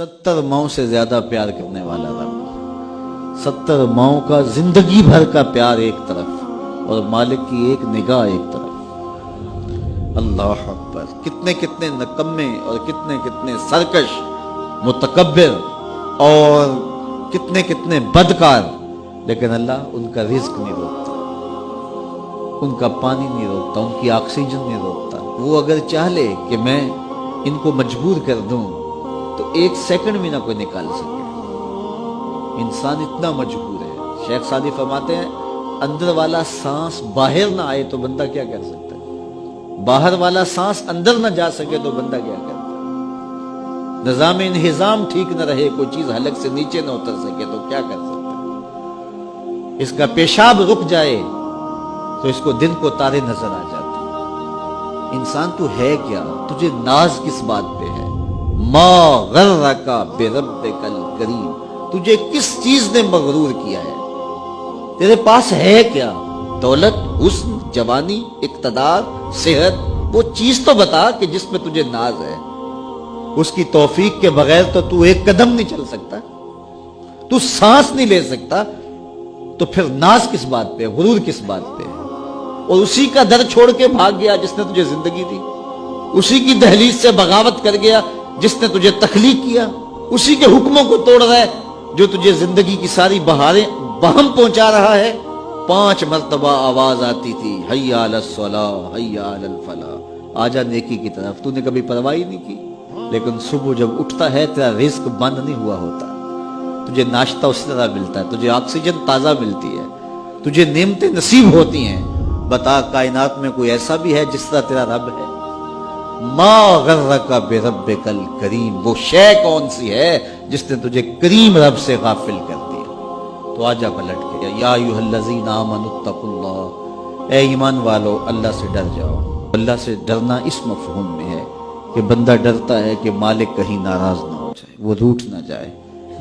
70 माओं से ज्यादा प्यार करने वाला रब, 70 माओं का जिंदगी भर का प्यार एक तरफ और मालिक की एक निगाह एक तरफ। अल्लाह अकबर। कितने कितने नकम्मे और कितने कितने सरकश मुतकब्बिर और कितने कितने बदकार, लेकिन अल्लाह उनका रिज्क नहीं रोकता, उनका पानी नहीं रोकता, उनकी ऑक्सीजन नहीं रोकता। वो अगर चाह ले कि मैं इनको मजबूर कर दूं तो 1 सेकंड भी ना कोई निकाल सके। इंसान इतना मजबूर है। शेख सादी फरमाते हैं अंदर वाला सांस बाहर ना आए तो बंदा क्या कर सकता है, बाहर वाला सांस अंदर ना जा सके तो बंदा क्या करता है, निजाम इंहिजाम ठीक न रहे, कोई चीज हलक से नीचे ना उतर सके तो क्या कर सकता है, इसका पेशाब रुक जाए तो इसको दिन को तारे नजर आ जाते। इंसान तू है क्या, तुझे नाज किस बात पे है? मा गर्रका बिरब्बिकल करीम, तुझे किस चीज ने मगरूर किया है? तेरे पास है क्या? दौलत, हुस्न, जवानी, इक्तदार, सेहत, वो चीज तो बता कि जिसमें तुझे नाज है। उसकी तौफीक के बगैर तो तू एक कदम नहीं चल सकता, तू सांस नहीं ले सकता, तो फिर नाज किस बात पे, गुरूर किस बात पे? और उसी का दर छोड़ के भाग गया जिसने तुझे जिंदगी दी, उसी की दहलीज से बगावत कर गया जिसने तुझे तखलीक किया, उसी के हुक्मों को तोड़ रहा है जो तुझे जिंदगी की सारी बहारें बहम पहुंचा रहा है। 5 मर्तबा आवाज आती थी, हय्या अलस सलाह हय्या अलल फलाह, आजा नेकी की तरफ। तूने कभी परवाह नहीं की। लेकिन सुबह जब उठता है तेरा रिस्क बंद नहीं हुआ होता, तुझे नाश्ता उसी तरह मिलता है, तुझे ऑक्सीजन ताजा मिलती है, तुझे नेमतें नसीब होती हैं। बता कायनात में कोई ऐसा भी है जिस तरह तेरा रब है? मा गर्रका बिरब्बिकल करीम, वो शय कौन सी है जिसने तुझे करीम रब से गाफिल कर दिया? तो आजा पलट के, या अय्युहल्लज़ीना आमनुत्तकुल्लाह, ए ईमान वालो अल्लाह से डर जाओ। अल्लाह से डरना इस मफहूम में है कि बंदा डरता है कि मालिक कहीं नाराज ना हो जाए, वो रूठ ना जाए,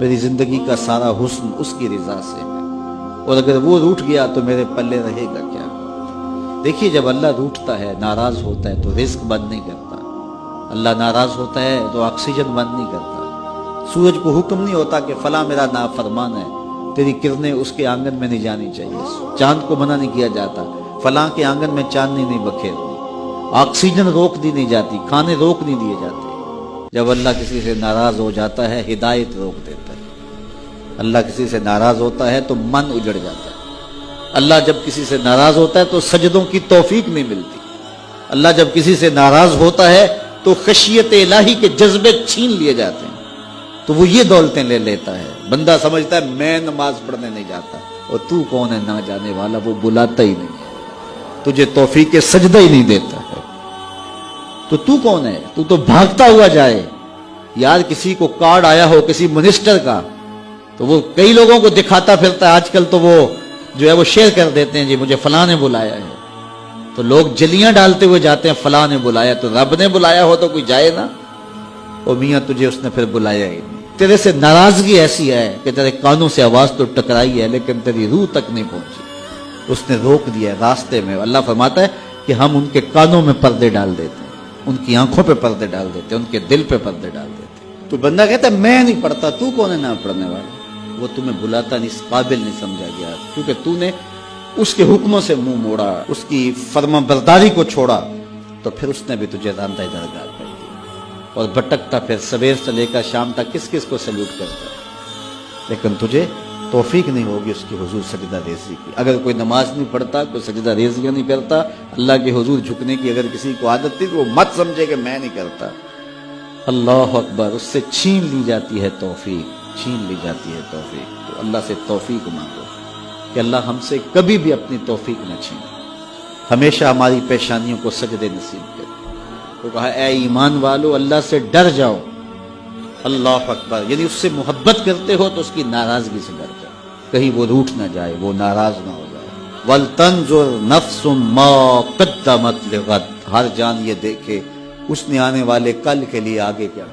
मेरी जिंदगी का सारा हुस्न उसकी रिजा से है, और अगर वो रूठ गया तो मेरे पल्ले रहेगा क्या? देखिए, जब अल्लाह रूठता है, नाराज होता है तो रिस्क बंद नहीं करता। अल्लाह नाराज होता है तो ऑक्सीजन बंद नहीं करता। सूरज को हुक्म नहीं होता कि फला मेरा नाफरमान है, तेरी किरणें उसके आंगन में नहीं जानी चाहिए। चांद को मना नहीं किया जाता, फला के आंगन में चांदनी नहीं बखेरनी। ऑक्सीजन रोक दी नहीं जाती, खाने रोक नहीं दिए जाते। जब अल्लाह किसी से नाराज हो जाता है, हिदायत रोक देता है। अल्लाह किसी से नाराज होता है तो मन उजड़ जाता है। अल्लाह जब किसी से नाराज होता है तो सजदों की तौफीक नहीं मिलती। अल्लाह जब किसी से नाराज होता है तो खशियत इलाही के जज्बे छीन लिए जाते हैं, तो वो ये दौलतें ले लेता है। बंदा समझता है मैं नमाज पढ़ने नहीं जाता, और तू कौन है ना जाने वाला, वो बुलाता ही नहीं है, तुझे तौफीक के सजदा ही नहीं देता है, तो तू कौन है? तू तो भागता हुआ जाए। यार किसी को कार्ड आया हो किसी मिनिस्टर का, तो वो कई लोगों को दिखाता फिरता है। आजकल तो वो जो है वो शेयर कर देते हैं, जी मुझे फलां ने बुलाया है, तो लोग जलियां डालते हुए जाते हैं, फलां ने बुलाया। तो रब ने बुलाया हो तो कोई जाए ना? ओ मियां तुझे उसने फिर बुलाया ही नहीं। तेरे से नाराजगी ऐसी है कि तेरे कानों से आवाज तो टकराई है लेकिन तेरी रूह तक नहीं पहुंची, उसने रोक दिया रास्ते में। अल्लाह फरमाता है कि हम उनके कानों में पर्दे डाल देते हैं, उनकी आंखों पे पर्दे डाल देते हैं, उनके दिल पे पर्दे डाल देते हैं। तो बंदा कहता है मैं नहीं पढ़ता, तू कौन है ना पढ़ने वाला? वो तुम्हें बुलाता नहीं, इस काबिल नहीं समझा गया, क्योंकि तूने उसके हुक्मों से मुंह मोड़ा, उसकी फरमाबरदारी को छोड़ा, तो फिर उसने भी तुझे रांदा दरगाह कर दिया। और भटकता फिर सवेर से लेकर शाम तक किस किस को सैल्यूट करता, लेकिन तुझे तौफीक नहीं होगी उसकी हुजूर सजदा रेज़ी की। अगर कोई नमाज नहीं पढ़ता, कोई सजदा रेज़ियां नहीं करता, अल्लाह के हुजूर झुकने की अगर किसी को आदत थी तो वो मत समझे कि मैं नहीं करता। अल्लाह अकबर, उससे छीन ली जाती है तौफीक, छीन ली जाती है तौफीक। तो अल्लाह से तौफीक मांगो कि अल्लाह हमसे कभी भी अपनी तौफीक न छीने, हमेशा हमारी पेशानियों को सजदे नसीब करे। तो कहा ऐ ईमान वालो अल्लाह से डर जाओ। अल्लाह अकबर, यानी उससे मोहब्बत करते हो तो उसकी नाराजगी से डर जाओ, कहीं वो रूठ ना जाए, वो नाराज ना हो जाए। वल तंजुर नफ्सुम मा क़द्दमत लिगद, हर जान ये देखे उसने आने वाले कल के लिए आगे क्या